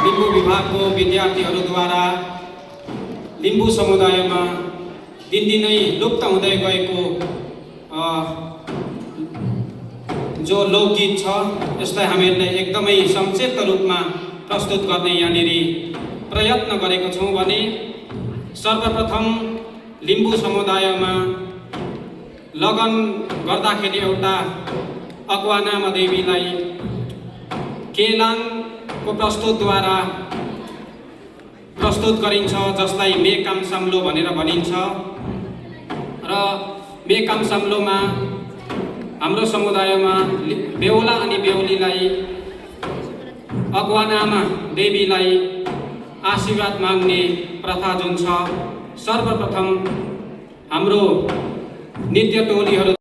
लिम्बू विभागको विद्यार्थीहरूद्वारा लिम्बू समुदायमा दिनदिनै लुप्त हुँदै गएको जो लोकगीत छ यसलाई हामीहरूले एकदमै संक्षिप्त रूपमा प्रस्तुत गर्ने यहाँनिर प्रयत्न गरेको छौँ भने सर्वप्रथम लिम्बू समुदायमा लगन गर्दाखेरि एउटा अगुवानामा देवीलाई केलाङको प्रस्तुतद्वारा प्रस्तुत गरिन्छ, जसलाई मेकाम साम्लो भनेर भनिन्छ। र मेकाम साम्लोमा हाम्रो समुदायमा बेहुला अनि बेहुलीलाई अगुवानामा देवीलाई आशीर्वाद माग्ने प्रथा जुन छ, सर्वप्रथम हाम्रो नृत्य टोलीहरू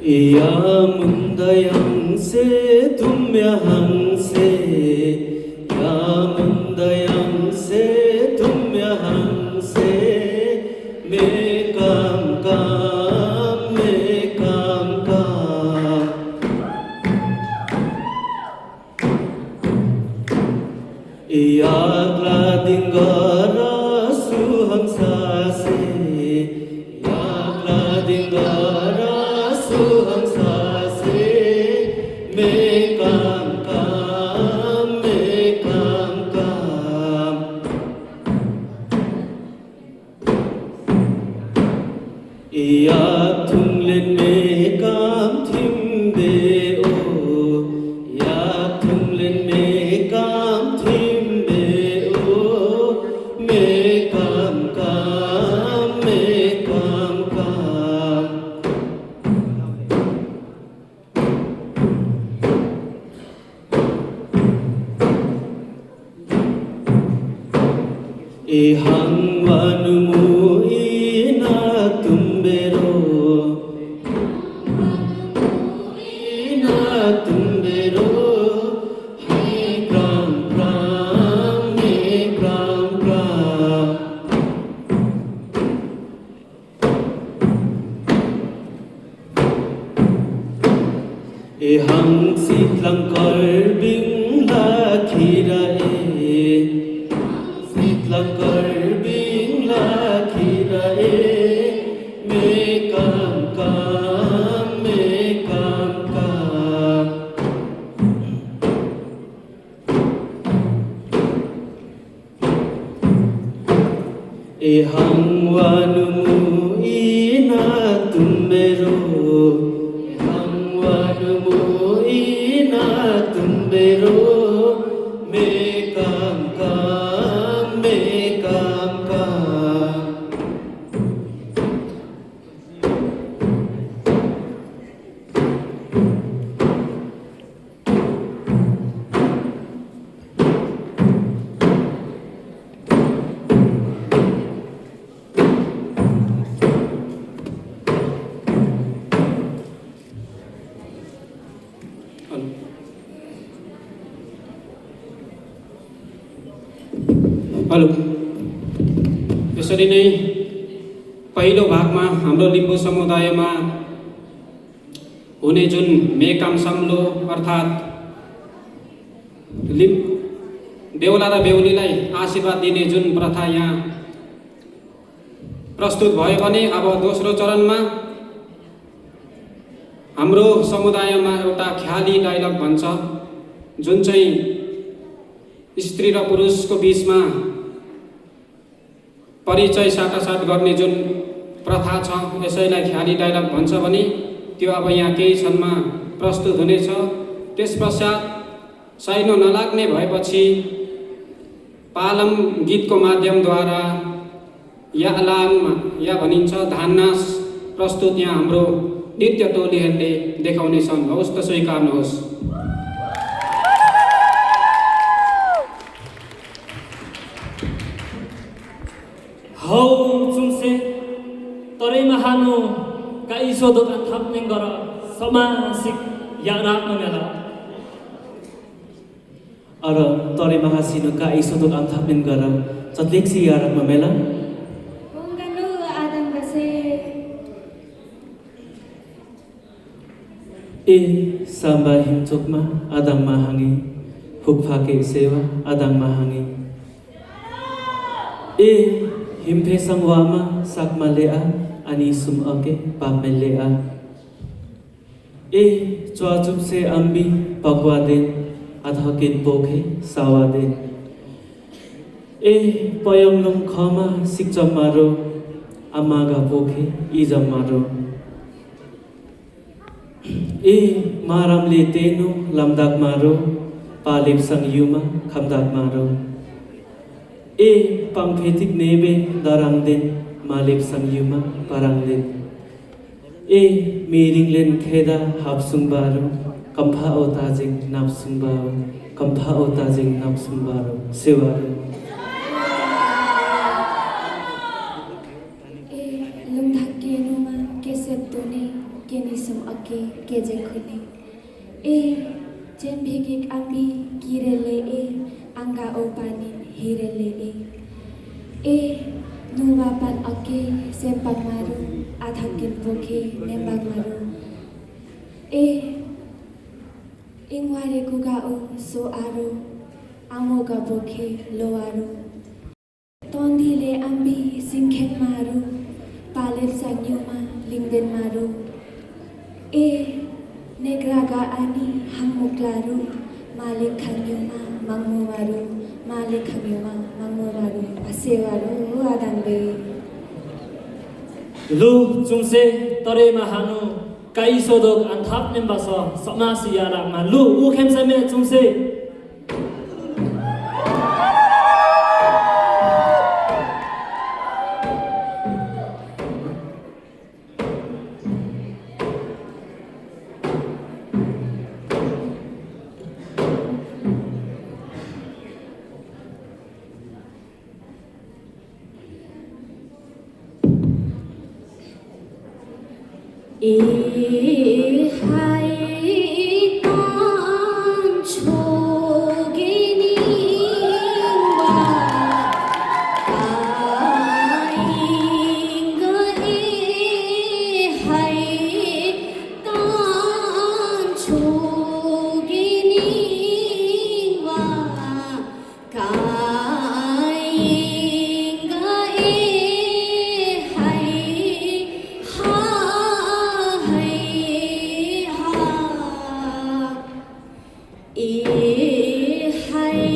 या मुन्दयांसे तुम्यहंसे या मुन्दयांसे तुम्यहंसे मे काम काम मे काम काम या ग्लादिंगरा सुहंसासे या ग्लादिंगरा सुहंसासे मे काम काम मे काम काम या थुंगलेन मे काम थिम दे ओ या थुंगलेन मे काम थिम दे ओ मे काम काम मे काम काम ए हंगवानुमु इना तुम्बेरो इना तुम्बेरो हे ग्राम ग्राम हे ग्राम ग्राम ए हंग शीतलंकर बिंगला खीरा शीतलंकर बिंगला खीरा मे काम काम मे काम काम ए हंगवानुमु इना तुम्बेरो हंगवानुमु इना तुम्बेरो मे काम काम मे काम काम हेलो। यसरी नै पहिलो भागमा हाम्रो लिम्बू समुदायमा हुने जुन मेकाम साम्लो अर्थात् बेहुला र बेहुलीलाई आशीर्वाद दिने जुन प्रथा यहाँ प्रस्तुत भयो भने अब दोस्रो चरणमा हाम्रो समुदायमा एउटा ख्याली डायलग भन्छ, जुन चाहिँ स्त्री र पुरुषको बीचमा परिचय साटासाट गर्ने जुन प्रथा छ, यसैलाई ख्याली डायलग भन्छ भने त्यो अब यहाँ केही क्षणमा प्रस्तुत हुनेछ। त्यसपश्चात साइनो नलाग्ने भएपछि पालम गीतको माध्यमद्वारा या अलाङमा या भनिन्छ धान्नास प्रस्तुत यहाँ हाम्रो नृत्य टोलीहरूले देखाउनेछन्। हवस् त स्वीकार्नुहोस्। हौ चुम्से तरै महानो काइसोदो थाप्ने गर समासिक यानात्म मेला अर तरे महासिनो का इसोदो आन्थापिन गर चत्लेक्सी यारकमा मेला Bunganu Adam kasi ए साम्बा हिमचोकमा आदाङमा हाङे फुकफाके सेवा आदाङमा हाङे ए हिमफेसङ वामा साकमा लेआ अनि सुम अके पापमे लेआ ए च्वाचुप्से अम्बी पक्वादेन अधकिन पोखे सावादेन ए पयङलुङ खमा सिक्चम्मारो आमागा पोखे इजम्मारो ए मारामले तेनो लम्दाक मारो पालिप संयुमा खमदाक मारो ए पंफेतिक नेबे दराङदेन मालिप संयुमा पराङदेन ए मिरिङलेन खेदा हापसुङबारो कम्फा ओ ताजिङ नापसुङबारो कम्फा ओ ताजिङ नापसुङबारो सेवारो e lumdhakke numa kesetone kenisum ake kejekune e jembhegik ambi kirele e anga opanin hirele e nuwapan ake sempak maru adhakin pokhe nembak maru e ingware kugao so aro amoga pokhe loaru tondile ambi singkhen maru palep sanyuma lingden maru e negraga ani hangmuklaru malik khanyuma mangmu maru malik khanyuma mangmu maru asewaru adangbe लु चुम्से तरै महानो काइसोदो थाप्ने बस समासी यारामा लु उखेमसमे चुम्से hai tan chogeni wa ainga hai tan chogeni wa kainga hai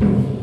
아